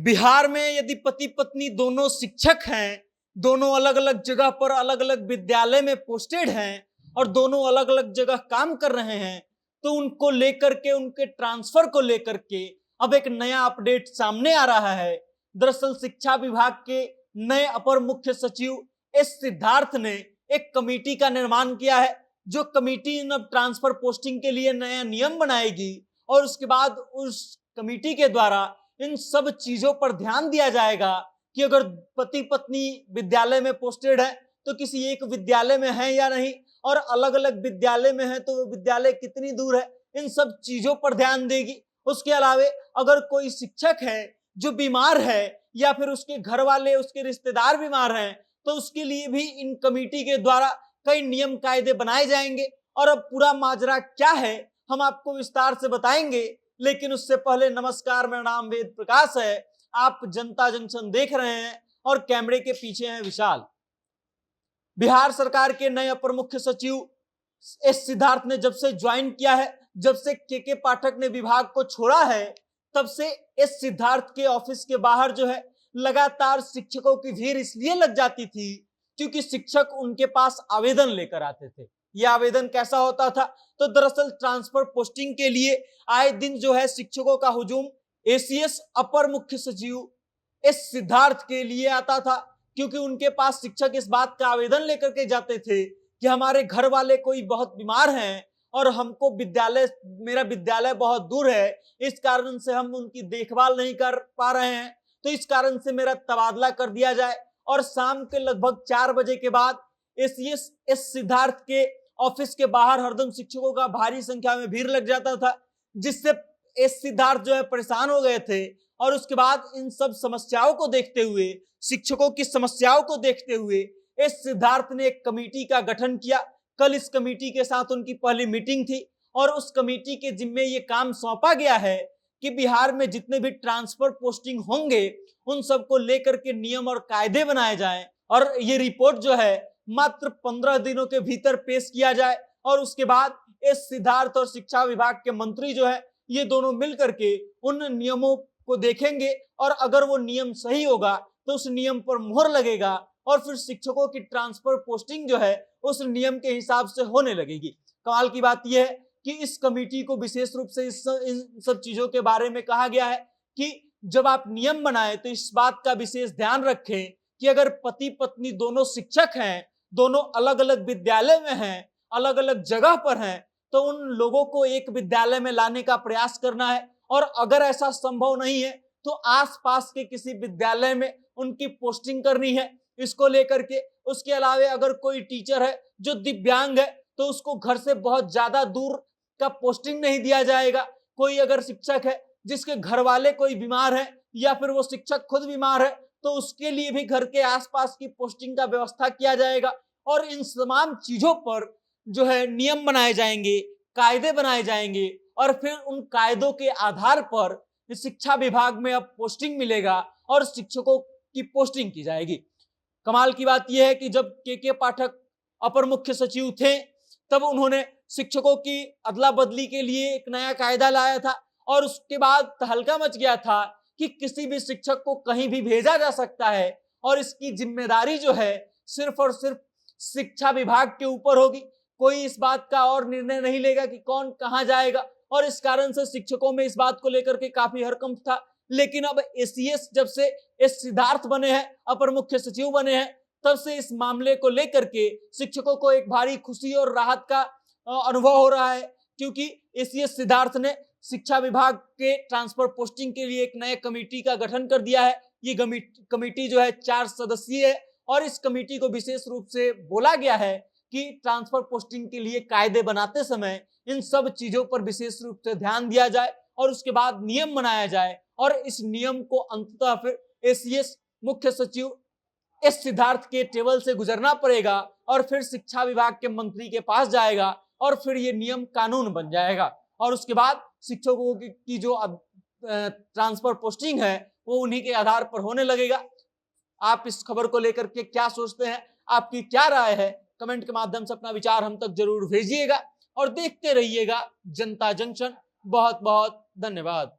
बिहार में यदि पति पत्नी दोनों शिक्षक हैं, दोनों अलग अलग जगह पर अलग अलग विद्यालय में पोस्टेड हैं और दोनों अलग अलग जगह काम कर रहे हैं, तो उनको लेकर के, उनके ट्रांसफर को लेकर के अब एक नया अपडेट सामने आ रहा है। दरअसल शिक्षा विभाग के नए अपर मुख्य सचिव एस सिद्धार्थ ने एक कमेटी का निर्माण किया है, जो कमेटी इन ट्रांसफर पोस्टिंग के लिए नया नियम बनाएगी और उसके बाद उस कमेटी के द्वारा इन सब चीजों पर ध्यान दिया जाएगा कि अगर पति पत्नी विद्यालय में पोस्टेड है तो किसी एक विद्यालय में है या नहीं, और अलग अलग विद्यालय में है तो विद्यालय कितनी दूर है, इन सब चीजों पर ध्यान देगी। उसके अलावा अगर कोई शिक्षक है जो बीमार है या फिर उसके घर वाले, उसके रिश्तेदार बीमार हैं, तो उसके लिए भी इन कमेटी के द्वारा कई नियम कायदे बनाए जाएंगे। और अब पूरा माजरा क्या है हम आपको विस्तार से बताएंगे, लेकिन उससे पहले नमस्कार, मेरा नाम वेद प्रकाश है, आप जनता जंक्शन देख रहे हैं और कैमरे के पीछे हैं विशाल। बिहार सरकार के नए अपर मुख्य सचिव एस सिद्धार्थ ने जब से ज्वाइन किया है, जब से के पाठक ने विभाग को छोड़ा है, तब से एस सिद्धार्थ के ऑफिस के बाहर जो है लगातार शिक्षकों की भीड़ इसलिए लग जाती थी क्योंकि शिक्षक उनके पास आवेदन लेकर आते थे। यह आवेदन कैसा होता था? तो दरअसल ट्रांसफर पोस्टिंग के लिए आए दिन जो है शिक्षकों का हुजूम एसीएस अपर मुख्य सचिव एस सिद्धार्थ के लिए आता था, क्योंकि उनके पास शिक्षक इस बात का आवेदन लेकर के जाते थे कि हमारे घर वाले कोई बहुत बीमार हैं और हमको मेरा विद्यालय बहुत दूर है, इस कारण से हम उनकी देखभाल नहीं कर पा रहे हैं, तो इस कारण से मेरा तबादला कर दिया जाए। और शाम के लगभग 4 बजे के बाद एसीएस एस सिद्धार्थ के ऑफिस के बाहर हरदम शिक्षकों का भारी संख्या में भीड़ लग जाता था, जिससे एस सिद्धार्थ जो है परेशान हो गए थे। और उसके बाद इन सब समस्याओं को देखते हुए, शिक्षकों की समस्याओं को देखते हुए एस सिद्धार्थ ने एक कमेटी का गठन किया। कल इस कमेटी के साथ उनकी पहली मीटिंग थी और उस कमेटी के जिम्मे ये काम सौंपा गया है कि बिहार में जितने भी ट्रांसफर पोस्टिंग होंगे उन सबको लेकर के नियम और कायदे बनाए जाएं और ये रिपोर्ट जो है मात्र 15 दिनों के भीतर पेश किया जाए। और उसके बाद एस सिद्धार्थ और शिक्षा विभाग के मंत्री जो है ये दोनों मिलकर के उन नियमों को देखेंगे और अगर वो नियम सही होगा तो उस नियम पर मुहर लगेगा और फिर शिक्षकों की ट्रांसफर पोस्टिंग जो है उस नियम के हिसाब से होने लगेगी। कमाल की बात यह है कि इस कमेटी को विशेष रूप से इन सब चीजों के बारे में कहा गया है कि जब आप नियम बनाएं तो इस बात का विशेष ध्यान रखें कि अगर पति पत्नी दोनों शिक्षक हैं, दोनों अलग अलग विद्यालय में हैं, अलग अलग जगह पर हैं, तो उन लोगों को एक विद्यालय में लाने का प्रयास करना है। और अगर ऐसा संभव नहीं है तो आसपास के किसी विद्यालय में उनकी पोस्टिंग करनी है, इसको लेकर के। उसके अलावा अगर कोई टीचर है जो दिव्यांग है तो उसको घर से बहुत ज्यादा दूर का पोस्टिंग नहीं दिया जाएगा। कोई अगर शिक्षक है जिसके घर वाले कोई बीमार है या फिर वो शिक्षक खुद बीमार है तो उसके लिए भी घर के आसपास की पोस्टिंग का व्यवस्था किया जाएगा। और इन तमाम चीजों पर जो है नियम बनाए जाएंगे, कायदे बनाए जाएंगे और फिर उन कायदों के आधार पर शिक्षा विभाग में अब पोस्टिंग मिलेगा और शिक्षकों की पोस्टिंग की जाएगी। कमाल की बात यह है कि जब के पाठक अपर मुख्य सचिव थे तब उन्होंने शिक्षकों की अदला बदली के लिए एक नया कायदा लाया था और उसके बाद तहलका मच गया था कि किसी भी शिक्षक को कहीं भी भेजा जा सकता है और इसकी जिम्मेदारी जो है सिर्फ और सिर्फ शिक्षा विभाग के ऊपर होगी। कोई इस बात का और निर्णय नहीं लेगा कि कौन कहां जाएगा और इस कारण से शिक्षकों में इस बात को लेकर के काफी हरकंप था। लेकिन अब एसीएस जब से एस सिद्धार्थ बने हैं, अपर मुख्य सचिव बने हैं, तब से इस मामले को लेकर के शिक्षकों को एक भारी खुशी और राहत का अनुभव हो रहा है, क्योंकि एसीएस सिद्धार्थ ने शिक्षा विभाग के ट्रांसफर पोस्टिंग के लिए एक नए कमेटी का गठन कर दिया है। ये कमेटी जो है 4 सदस्यीय है और इस कमेटी को विशेष रूप से बोला गया है कि ट्रांसफर पोस्टिंग के लिए कायदे बनाते समय इन सब चीजों पर विशेष रूप से ध्यान दिया जाए और उसके बाद नियम बनाया जाए और इस नियम को अंततः फिर एसीएस मुख्य सचिव एस सिद्धार्थ के टेबल से गुजरना पड़ेगा और फिर शिक्षा विभाग के मंत्री के पास जाएगा और फिर ये नियम कानून बन जाएगा और उसके बाद शिक्षकों की जो ट्रांसफर पोस्टिंग है वो उन्हीं के आधार पर होने लगेगा। आप इस खबर को लेकर के क्या सोचते हैं, आपकी क्या राय है? कमेंट के माध्यम से अपना विचार हम तक जरूर भेजिएगा और देखते रहिएगा जनता जंक्शन। बहुत बहुत धन्यवाद।